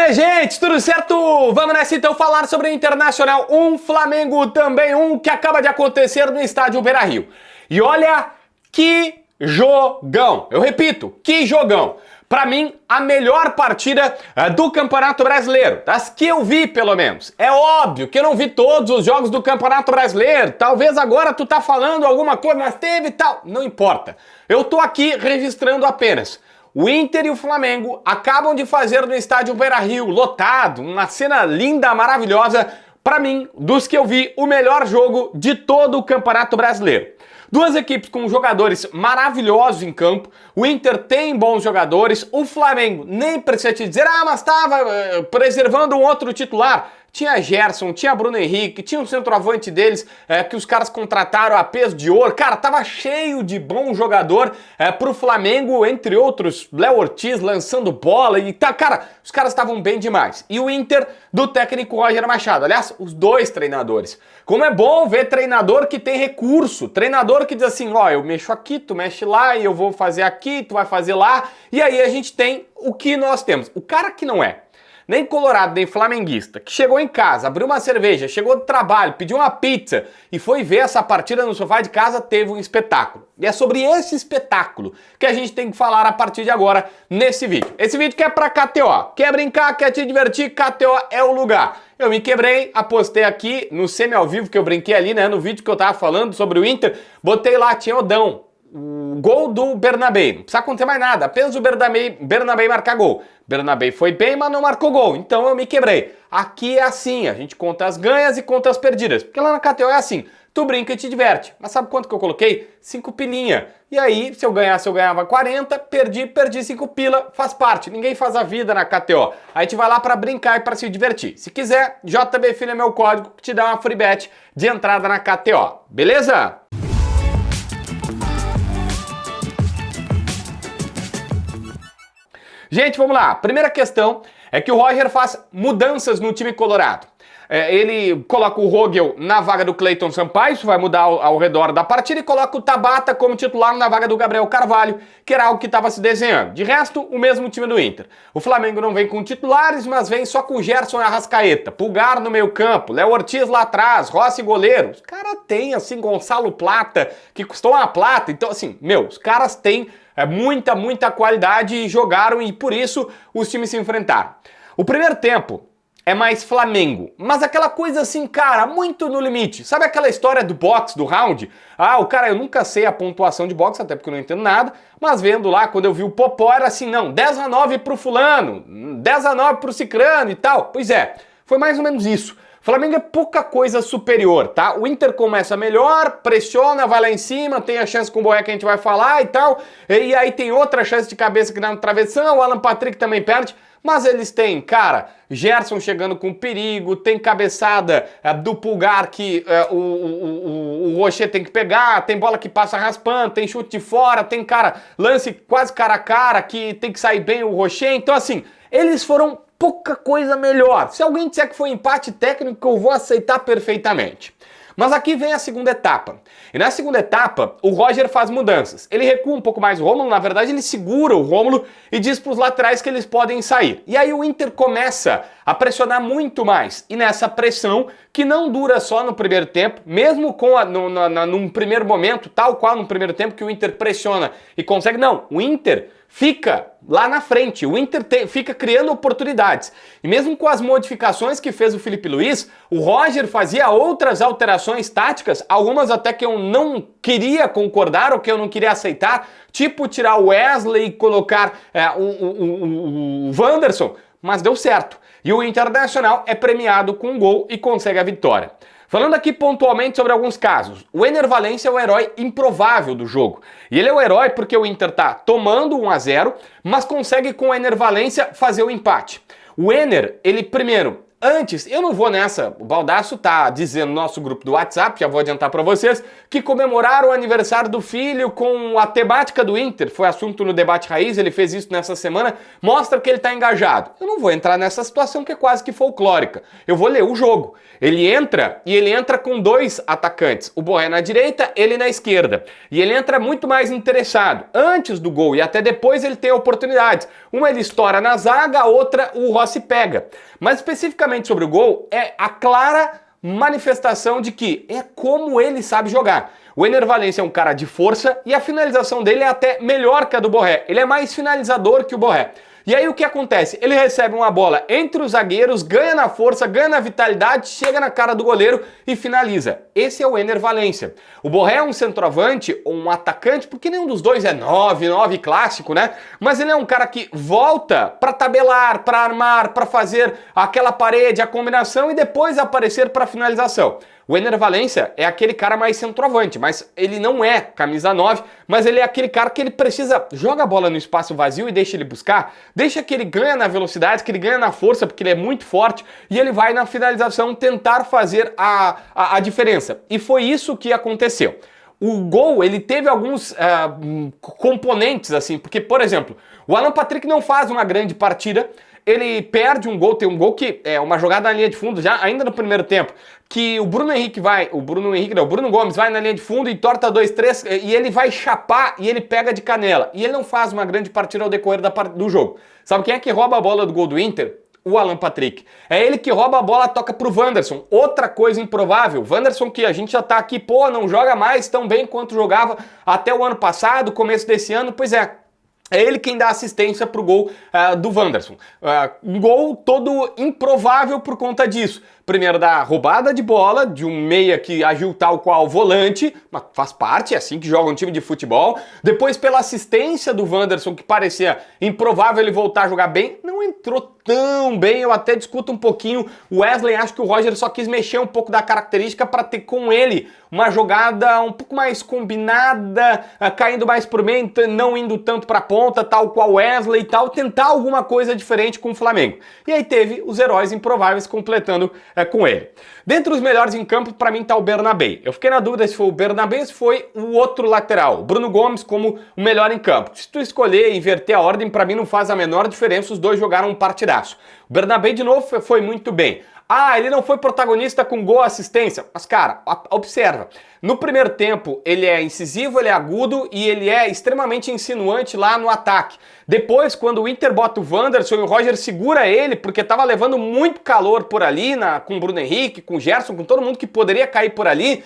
minha gente, tudo certo? Vamos nessa então falar sobre o Internacional, Flamengo também, que acaba de acontecer no estádio Beira-Rio. E olha que jogão, eu repito, que jogão. Pra mim, a melhor partida do Campeonato Brasileiro, das que eu vi pelo menos. É óbvio que eu não vi todos os jogos do Campeonato Brasileiro, talvez agora tu tá falando alguma coisa, mas teve tal, não importa. Eu tô aqui registrando apenas. O Inter e o Flamengo acabam de fazer no estádio Beira-Rio, lotado, uma cena linda, maravilhosa. Pra mim, dos que eu vi, o melhor jogo de todo o Campeonato Brasileiro. Duas equipes com jogadores maravilhosos em campo, o Inter tem bons jogadores, o Flamengo nem precisa te dizer, mas estava preservando um outro titular. Tinha Gerson, tinha Bruno Henrique, tinha um centroavante deles que os caras contrataram a peso de ouro. Cara, tava cheio de bom jogador pro Flamengo, entre outros, Léo Ortiz lançando bola e tá, cara, os caras estavam bem demais. E o Inter do técnico Roger Machado, aliás, os dois treinadores. Como é bom ver treinador que tem recurso, treinador que diz assim, ó, eu mexo aqui, tu mexe lá, e eu vou fazer aqui, tu vai fazer lá, e aí a gente tem o que nós temos. O cara que não é nem colorado, nem flamenguista, que chegou em casa, abriu uma cerveja, chegou do trabalho, pediu uma pizza e foi ver essa partida no sofá de casa, teve um espetáculo. E é sobre esse espetáculo que a gente tem que falar a partir de agora nesse vídeo. Esse vídeo que é pra KTO. Quer brincar, quer te divertir, KTO é o lugar. Eu me quebrei, apostei aqui no semi ao vivo que eu brinquei ali, né, no vídeo que eu tava falando sobre o Inter, botei lá, tinha Odão. O gol do Bernabé, não precisa acontecer mais nada, apenas o Bernabé marcar gol. Bernabé foi bem, mas não marcou gol, então eu me quebrei. Aqui é assim, a gente conta as ganhas e conta as perdidas, porque lá na KTO é assim, tu brinca e te diverte. Mas sabe quanto que eu coloquei? 5 pilinha. E aí, se eu ganhasse, eu ganhava 40, perdi 5 pila, faz parte, ninguém faz a vida na KTO. A gente vai lá pra brincar e pra se divertir. Se quiser, JB Filho é meu código que te dá uma free bet de entrada na KTO, beleza? Gente, vamos lá. Primeira questão é que o Roger faz mudanças no time colorado. Ele coloca o Rogel na vaga do Cleiton Sampaio, isso vai mudar ao redor da partida, e coloca o Tabata como titular na vaga do Gabriel Carvalho, que era algo que estava se desenhando. De resto, o mesmo time do Inter. O Flamengo não vem com titulares, mas vem só com o Gerson e a Arrascaeta. Pulgar no meio campo, Léo Ortiz lá atrás, Rossi goleiro. Os caras têm, assim, Gonçalo Plata, que custou uma plata. Então, assim, os caras têm muita qualidade e jogaram, e por isso os times se enfrentaram. O primeiro tempo é mais Flamengo, mas aquela coisa assim, cara, muito no limite. Sabe aquela história do boxe, do round? O cara, eu nunca sei a pontuação de boxe, até porque eu não entendo nada, mas vendo lá, quando eu vi o Popó, era assim, não, 10-9 pro fulano, 10-9 pro cicrano e tal. Pois é, foi mais ou menos isso. Flamengo é pouca coisa superior, tá? O Inter começa melhor, pressiona, vai lá em cima, tem a chance com o Boé que a gente vai falar e tal, e aí tem outra chance de cabeça que dá no travessão, o Alan Patrick também perde, mas eles têm, cara, Gerson chegando com perigo, tem cabeçada do Pulgar que o Rocher tem que pegar, tem bola que passa raspando, tem chute de fora, tem, cara, lance quase cara a cara que tem que sair bem o Rocher, então assim, eles foram pouca coisa melhor. Se alguém disser que foi empate técnico, eu vou aceitar perfeitamente. Mas aqui vem a segunda etapa. E na segunda etapa, o Roger faz mudanças. Ele recua um pouco mais o Rômulo, na verdade ele segura o Rômulo e diz para os laterais que eles podem sair. E aí o Inter começa a pressionar muito mais. E nessa pressão, que não dura só no primeiro tempo, mesmo com num primeiro momento, tal qual no primeiro tempo que o Inter pressiona e consegue, não, o Inter fica lá na frente, o Inter fica criando oportunidades. E mesmo com as modificações que fez o Felipe Luiz, o Roger fazia outras alterações táticas, algumas até que eu não queria concordar ou que eu não queria aceitar, tipo tirar o Wesley e colocar o Wanderson, mas deu certo. E o Internacional é premiado com um gol e consegue a vitória. Falando aqui pontualmente sobre alguns casos, o Ener Valencia é o herói improvável do jogo. E ele é o herói porque o Inter tá tomando 1-0, mas consegue com o Ener Valencia fazer o empate. O Ener, ele primeiro Antes, eu não vou nessa, o Baldasso tá dizendo no nosso grupo do WhatsApp, já vou adiantar para vocês, que comemoraram o aniversário do filho com a temática do Inter, foi assunto no Debate Raiz, ele fez isso nessa semana, mostra que ele tá engajado. Eu não vou entrar nessa situação que é quase que folclórica, eu vou ler o jogo. Ele entra e ele entra com dois atacantes, o Borré na direita, ele na esquerda. E ele entra muito mais interessado. Antes do gol e até depois ele tem oportunidades. Uma ele estoura na zaga, a outra o Rossi pega. Mas especificamente sobre o gol, é a clara manifestação de que é como ele sabe jogar. O Ener Valencia é um cara de força e a finalização dele é até melhor que a do Borré. Ele é mais finalizador que o Borré. E aí o que acontece? Ele recebe uma bola entre os zagueiros, ganha na força, ganha na vitalidade, chega na cara do goleiro e finaliza. Esse é o Ener Valencia. O Borré é um centroavante ou um atacante, porque nenhum dos dois é 9 clássico, né? Mas ele é um cara que volta para tabelar, para armar, para fazer aquela parede, a combinação e depois aparecer para finalização. O Ener Valencia é aquele cara mais centroavante, mas ele não é camisa 9, mas ele é aquele cara que ele precisa, joga a bola no espaço vazio e deixa ele buscar, deixa que ele ganha na velocidade, que ele ganha na força, porque ele é muito forte, e ele vai na finalização tentar fazer a diferença. E foi isso que aconteceu. O gol, ele teve alguns componentes, assim, porque, por exemplo, o Alan Patrick não faz uma grande partida, ele perde um gol, tem um gol que é uma jogada na linha de fundo, já ainda no primeiro tempo, que o Bruno Gomes vai na linha de fundo e torta 2-3 e ele vai chapar e ele pega de canela. E ele não faz uma grande partida ao decorrer do jogo. Sabe quem é que rouba a bola do gol do Inter? O Alan Patrick. É ele que rouba a bola, toca pro Wanderson. Outra coisa improvável, Wanderson que a gente já tá aqui, não joga mais tão bem quanto jogava até o ano passado, começo desse ano, pois é. É ele quem dá assistência pro gol do Wanderson. Um gol todo improvável por conta disso. Primeiro da roubada de bola, de um meia que agiu tal qual volante, mas faz parte, é assim que joga um time de futebol. Depois pela assistência do Wanderson, que parecia improvável ele voltar a jogar bem, não entrou tão bem, eu até discuto um pouquinho. O Wesley, acho que o Roger só quis mexer um pouco da característica para ter com ele uma jogada um pouco mais combinada, caindo mais por meio, não indo tanto para a ponta, tal qual Wesley e tal, tentar alguma coisa diferente com o Flamengo. E aí teve os heróis improváveis completando com ele. Dentre os melhores em campo, para mim tá o Bernabé. Eu fiquei na dúvida se foi o Bernabé ou se foi o outro lateral, o Bruno Gomes como o melhor em campo. Se tu escolher e inverter a ordem, para mim não faz a menor diferença, os dois jogaram um partidaço. O Bernabé de novo foi muito bem. Ele não foi protagonista com gol assistência. Mas, cara, observa. No primeiro tempo, ele é incisivo, ele é agudo e ele é extremamente insinuante lá no ataque. Depois, quando o Inter bota o Wanderson e o Roger segura ele, porque tava levando muito calor por ali, com o Bruno Henrique, com o Gerson, com todo mundo que poderia cair por ali,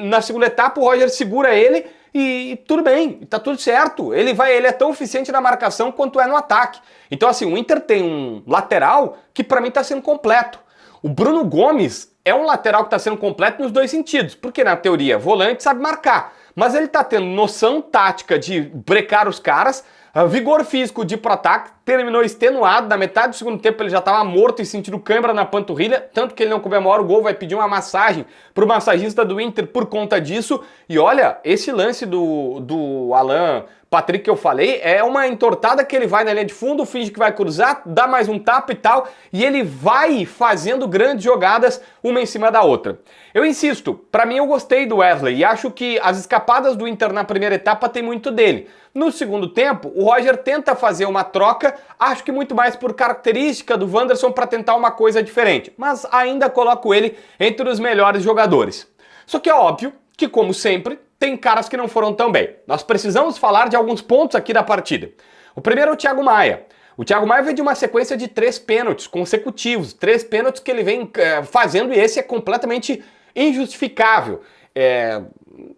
na segunda etapa, o Roger segura ele e tudo bem, tá tudo certo. Ele é tão eficiente na marcação quanto é no ataque. Então, assim, o Inter tem um lateral que pra mim tá sendo completo. O Bruno Gomes é um lateral que está sendo completo nos dois sentidos, porque na teoria volante sabe marcar, mas ele está tendo noção tática de brecar os caras, vigor físico de ir pro ataque, terminou extenuado, na metade do segundo tempo ele já estava morto e sentindo cãibra na panturrilha, tanto que ele não comemora o gol, vai pedir uma massagem pro massagista do Inter por conta disso. E olha, esse lance do Alan Patrick que eu falei, é uma entortada que ele vai na linha de fundo, finge que vai cruzar, dá mais um tapa e tal, e ele vai fazendo grandes jogadas uma em cima da outra. Eu insisto, pra mim eu gostei do Wesley e acho que as escapadas do Inter na primeira etapa tem muito dele. No segundo tempo, o Roger tenta fazer uma troca, acho que muito mais por característica do Wanderson para tentar uma coisa diferente, mas ainda coloco ele entre os melhores jogadores. Só que é óbvio que, como sempre, tem caras que não foram tão bem. Nós precisamos falar de alguns pontos aqui da partida. O primeiro é o Thiago Maia. O Thiago Maia veio de uma sequência de 3 pênaltis consecutivos, 3 pênaltis que ele vem fazendo e esse é completamente injustificável.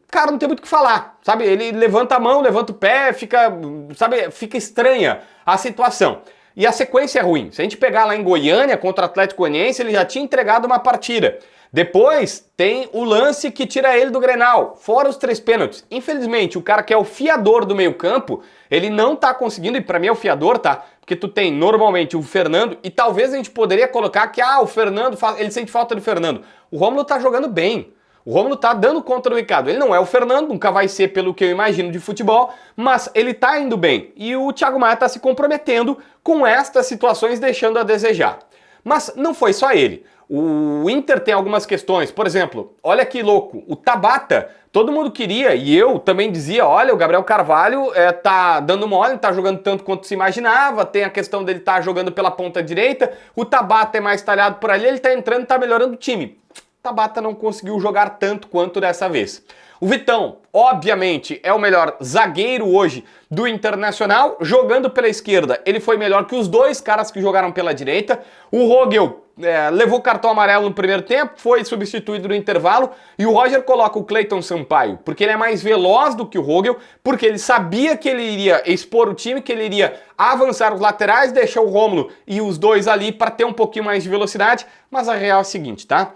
Cara, não tem muito o que falar, sabe? Ele levanta a mão, levanta o pé, fica estranha a situação. E a sequência é ruim. Se a gente pegar lá em Goiânia contra o Atlético Goianiense, ele já tinha entregado uma partida. Depois tem o lance que tira ele do Grenal, fora os 3 pênaltis. Infelizmente, o cara que é o fiador do meio-campo, ele não tá conseguindo, e pra mim é o fiador, tá? Porque tu tem normalmente o Fernando, e talvez a gente poderia colocar que, o Fernando, ele sente falta do Fernando. O Rômulo tá jogando bem. O Rômulo tá dando conta do recado. Ele não é o Fernando, nunca vai ser pelo que eu imagino de futebol, mas ele tá indo bem. E o Thiago Maia tá se comprometendo com estas situações, deixando a desejar. Mas não foi só ele. O Inter tem algumas questões, por exemplo, olha que louco, o Tabata, todo mundo queria, e eu também dizia, olha, o Gabriel Carvalho tá dando mole, não tá jogando tanto quanto se imaginava, tem a questão dele tá jogando pela ponta direita, o Tabata é mais talhado por ali, ele tá entrando, tá melhorando o time. Tabata não conseguiu jogar tanto quanto dessa vez. O Vitão, obviamente, é o melhor zagueiro hoje do Internacional, jogando pela esquerda. Ele foi melhor que os dois caras que jogaram pela direita. O Rogel levou cartão amarelo no primeiro tempo, foi substituído no intervalo, e o Roger coloca o Cleiton Sampaio, porque ele é mais veloz do que o Rogel, porque ele sabia que ele iria expor o time, que ele iria avançar os laterais, deixar o Rômulo e os dois ali para ter um pouquinho mais de velocidade, mas a real é a seguinte, tá?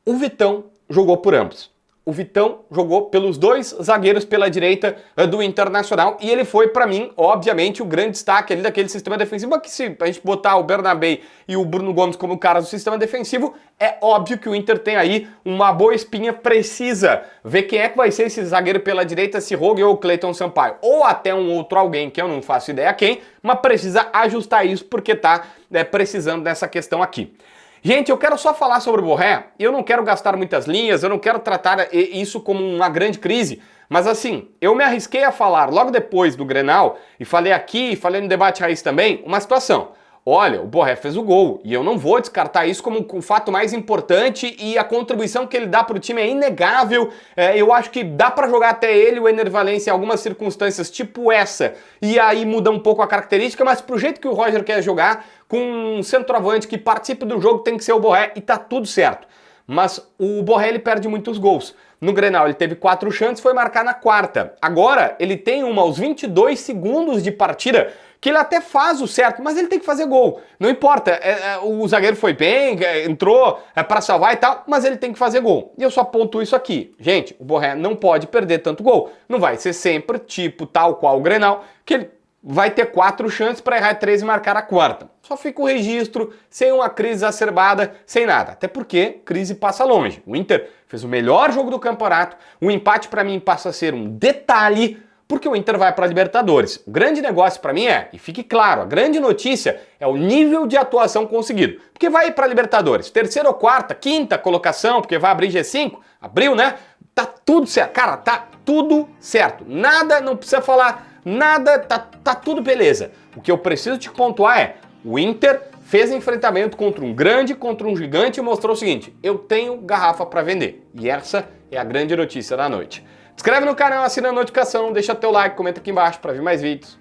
O Vitão jogou por ambos. O Vitão jogou pelos dois zagueiros pela direita do Internacional e ele foi, para mim, obviamente, o grande destaque ali daquele sistema defensivo. Mas que se a gente botar o Bernabé e o Bruno Gomes como caras do sistema defensivo, é óbvio que o Inter tem aí uma boa espinha, precisa ver quem é que vai ser esse zagueiro pela direita, se Rogel ou Cleiton Sampaio, ou até um outro alguém que eu não faço ideia quem, mas precisa ajustar isso porque tá precisando dessa questão aqui. Gente, eu quero só falar sobre o Borré, eu não quero gastar muitas linhas, eu não quero tratar isso como uma grande crise, mas assim, eu me arrisquei a falar logo depois do Grenal, e falei aqui, falei no Debate Raiz também, uma situação. Olha, o Borré fez o gol, e eu não vou descartar isso como o fato mais importante, e a contribuição que ele dá para o time é inegável. Eu acho que dá para jogar até ele, o Ener Valencia, em algumas circunstâncias tipo essa, e aí muda um pouco a característica, mas pro jeito que o Roger quer jogar, com um centroavante que participe do jogo, tem que ser o Borré, e tá tudo certo. Mas o Borré, ele perde muitos gols. No Grenal ele teve 4 chances, foi marcar na quarta. Agora ele tem uma aos 22 segundos de partida, que ele até faz o certo, mas ele tem que fazer gol. Não importa, o zagueiro foi bem, entrou para salvar e tal, mas ele tem que fazer gol. E eu só pontuo isso aqui. Gente, o Borré não pode perder tanto gol. Não vai ser sempre, tipo, tal qual o Grenal, que ele vai ter 4 chances para errar 3 e marcar a quarta. Só fica o registro, sem uma crise exacerbada, sem nada. Até porque crise passa longe. O Inter fez o melhor jogo do campeonato, o empate para mim passa a ser um detalhe, porque o Inter vai para a Libertadores. O grande negócio para mim e fique claro, a grande notícia é o nível de atuação conseguido. Porque vai para a Libertadores, terceira ou quarta, quinta colocação, porque vai abrir G5, abriu, né? Tá tudo certo, cara, tá tudo certo. Nada, não precisa falar nada, tá tudo beleza. O que eu preciso te pontuar o Inter fez enfrentamento contra um grande, contra um gigante e mostrou o seguinte, eu tenho garrafa para vender. E essa é a grande notícia da noite. Se inscreve no canal, assina a notificação, deixa teu like, comenta aqui embaixo para ver mais vídeos.